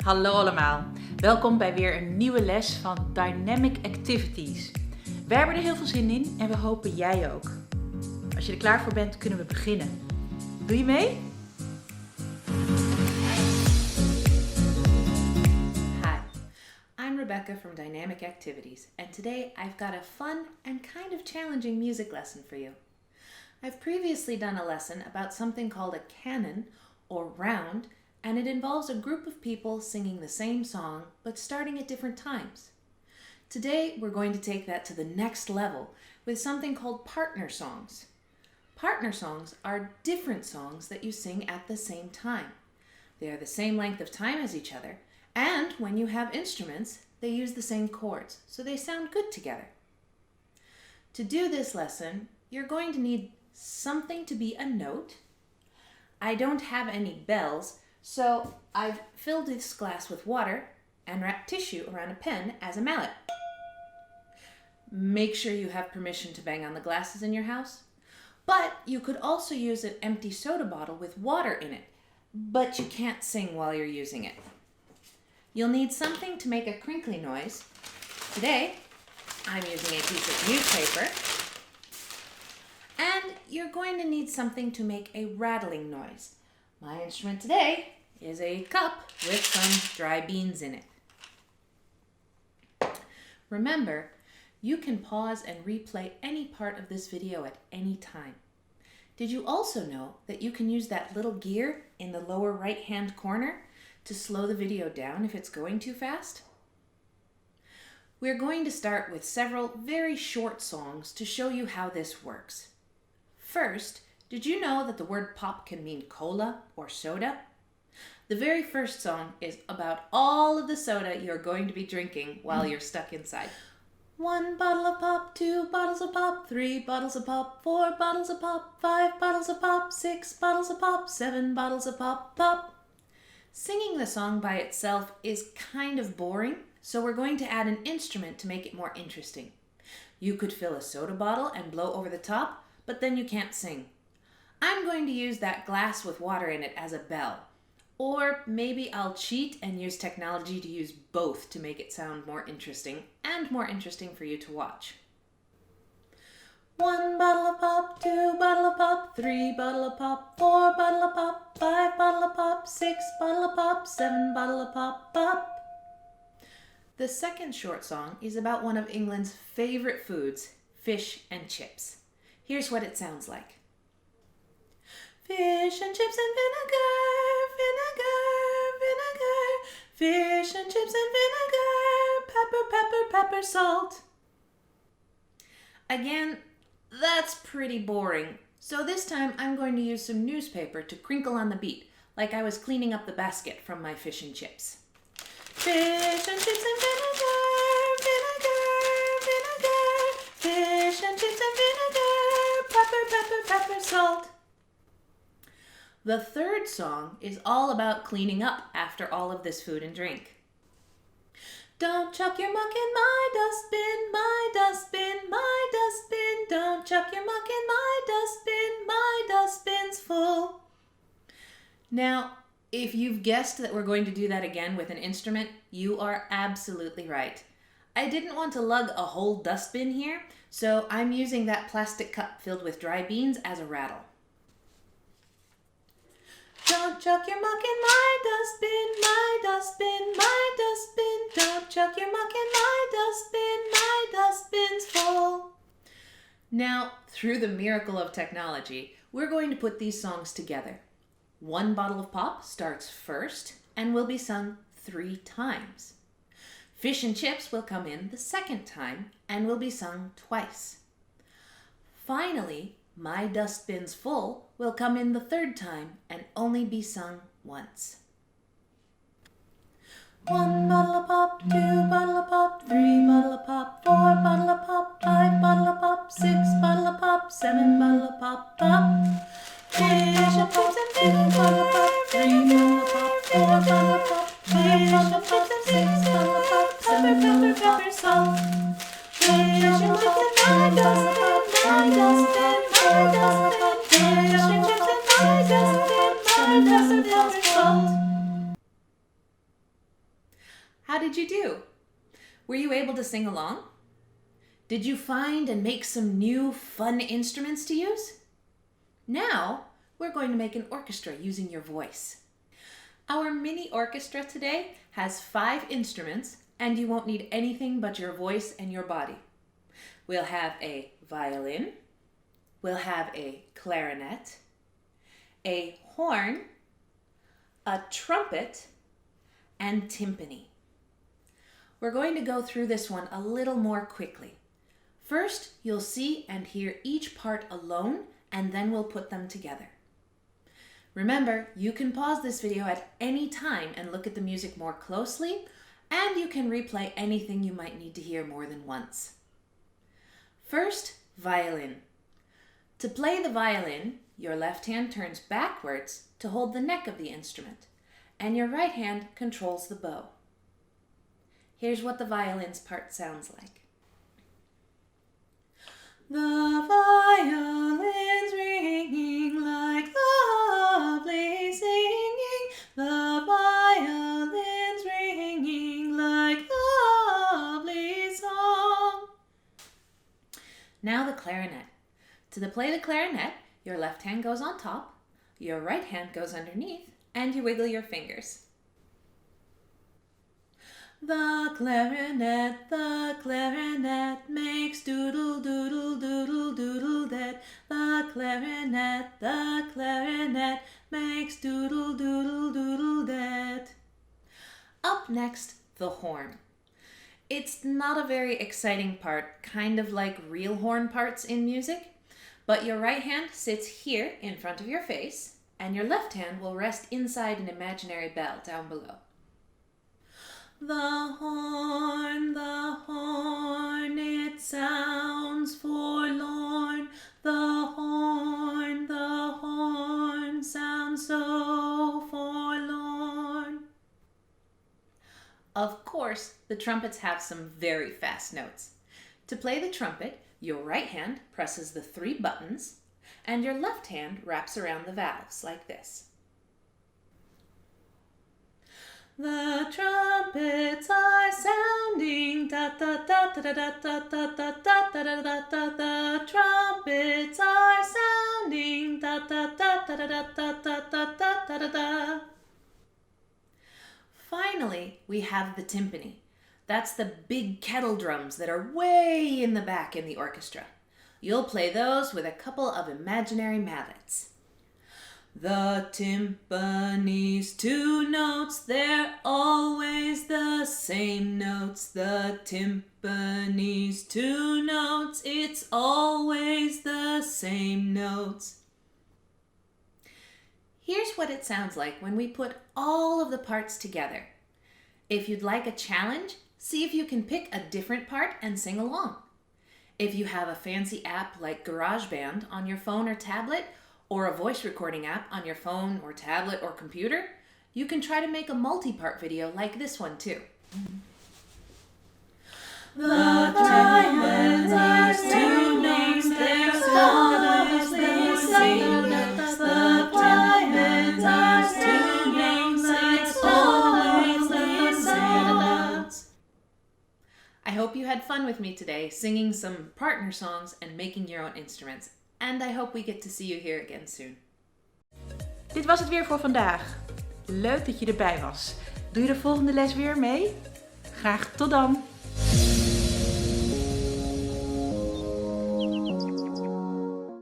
Hallo allemaal, welkom bij weer een nieuwe les van Dynamic Activities. We hebben er heel veel zin in en we hopen jij ook. Als je er klaar voor bent, kunnen we beginnen. Doe je mee? Hi, I'm Rebecca from Dynamic Activities, and today I've got a fun and kind of challenging music lesson for you. I've previously done a lesson about something called a canon, or round, and it involves a group of people singing the same song, but starting at different times. Today, we're going to take that to the next level with something called partner songs. Partner songs are different songs that you sing at the same time. They are the same length of time as each other, and when you have instruments, they use the same chords, so they sound good together. To do this lesson, you're going to need something to be a note. I don't have any bells, so I've filled this glass with water and wrapped tissue around a pen as a mallet. Make sure you have permission to bang on the glasses in your house. But you could also use an empty soda bottle with water in it, but you can't sing while you're using it. You'll need something to make a crinkly noise. Today, I'm using a piece of newspaper. And you're going to need something to make a rattling noise. My instrument today is a cup with some dry beans in it. Remember, you can pause and replay any part of this video at any time. Did you also know that you can use that little gear in the lower right-hand corner to slow the video down if it's going too fast? We're going to start with several very short songs to show you how this works. First, did you know that the word pop can mean cola or soda? The very first song is about all of the soda you're going to be drinking while you're stuck inside. 1 bottle of pop, 2 bottles of pop, 3 bottles of pop, 4 bottles of pop, 5 bottles of pop, 6 bottles of pop, 7 bottles of pop, pop. Singing the song by itself is kind of boring, so we're going to add an instrument to make it more interesting. You could fill a soda bottle and blow over the top, but then you can't sing. I'm going to use that glass with water in it as a bell. Or maybe I'll cheat and use technology to use both to make it sound more interesting and more interesting for you to watch. 1 bottle of pop, 2 bottle of pop, 3 bottle of pop, 4 bottle of pop, 5 bottle of pop, 6 bottle of pop, 7 bottle of pop, pop. The second short song is about one of England's favorite foods, fish and chips. Here's what it sounds like. Fish and chips and vinegar, vinegar, vinegar. Fish and chips and vinegar, pepper, pepper, pepper, salt. Again, that's pretty boring. So this time I'm going to use some newspaper to crinkle on the beat, like I was cleaning up the basket from my fish and chips. Fish and chips and vinegar, vinegar, vinegar. Fish and chips and vinegar, pepper, pepper, pepper, salt. The third song is all about cleaning up after all of this food and drink. Don't chuck your muck in my dustbin, my dustbin, my dustbin. Don't chuck your muck in my dustbin's full. Now, if you've guessed that we're going to do that again with an instrument, you are absolutely right. I didn't want to lug a whole dustbin here, so I'm using that plastic cup filled with dry beans as a rattle. Don't chuck your muck in my dustbin, my dustbin, my dustbin. Don't chuck your muck in my dustbin's full. Now, through the miracle of technology, we're going to put these songs together. 1 bottle of pop starts first and will be sung 3 times. Fish and chips will come in the second time and will be sung twice. Finally, My Dustbin's Full will come in the third time and only be sung once. 1 bottle of pop, 2 bottle of pop, 3 bottle of pop, 4 bottle of pop, 5 bottle of pop, 6 bottle of pop, 7 bottle of pop, pop. Fish and chips and vinegar, 3 bottle of pop, 4 bottle of pop, 5 bottle of pop, 6 bottle of pop, 7 pepper, pepper, salt. Fish and chips and vinegar, my dustbin, my dustbin. Fish and chips and my dustbin, my dustbin, pepper, salt. did you do? Were you able to sing along? Did you find and make some new fun instruments to use? Now, we're going to make an orchestra using your voice. Our mini orchestra today has 5 instruments, and you won't need anything but your voice and your body. We'll have a violin, we'll have a clarinet, a horn, a trumpet, and timpani. We're going to go through this one a little more quickly. First, you'll see and hear each part alone, and then we'll put them together. Remember, you can pause this video at any time and look at the music more closely, and you can replay anything you might need to hear more than once. First, violin. To play the violin, your left hand turns backwards to hold the neck of the instrument, and your right hand controls the bow. Here's what the violin's part sounds like. The violin's ringing like lovely singing. The violin's ringing like lovely song. Now the clarinet. To play the clarinet, your left hand goes on top, your right hand goes underneath, and you wiggle your fingers. The clarinet makes doodle doodle doodle doodle that. The clarinet makes doodle doodle doodle that. Up next, the horn. It's not a very exciting part, kind of like real horn parts in music, but your right hand sits here in front of your face, and your left hand will rest inside an imaginary bell down below. The horn, it sounds forlorn. The horn sounds so forlorn. Of course, the trumpets have some very fast notes. To play the trumpet, your right hand presses the 3 buttons, and your left hand wraps around the valves like this. The trumpets are sounding, da da da da da da da da da da da da da. The trumpets are sounding, da da da da da da da da da da da. Finally, we have the timpani. That's the big kettle drums that are way in the back in the orchestra. You'll play those with a couple of imaginary mallets. The timpani's 2 notes, they're always the same notes. The timpani's 2 notes, it's always the same notes. Here's what it sounds like when we put all of the parts together. If you'd like a challenge, see if you can pick a different part and sing along. If you have a fancy app like GarageBand on your phone or tablet, or a voice recording app on your phone or tablet or computer, you can try to make a multi-part video like this one too. The trumpets are 2 notes, they're always the same notes. The trumpets are 2 notes, it's always the same notes. I hope you had fun with me today, singing some partner songs and making your own instruments. And I hope we get to see you here again soon. Dit was het weer voor vandaag. Leuk dat je erbij was. Doe je de volgende les weer mee? Graag tot dan!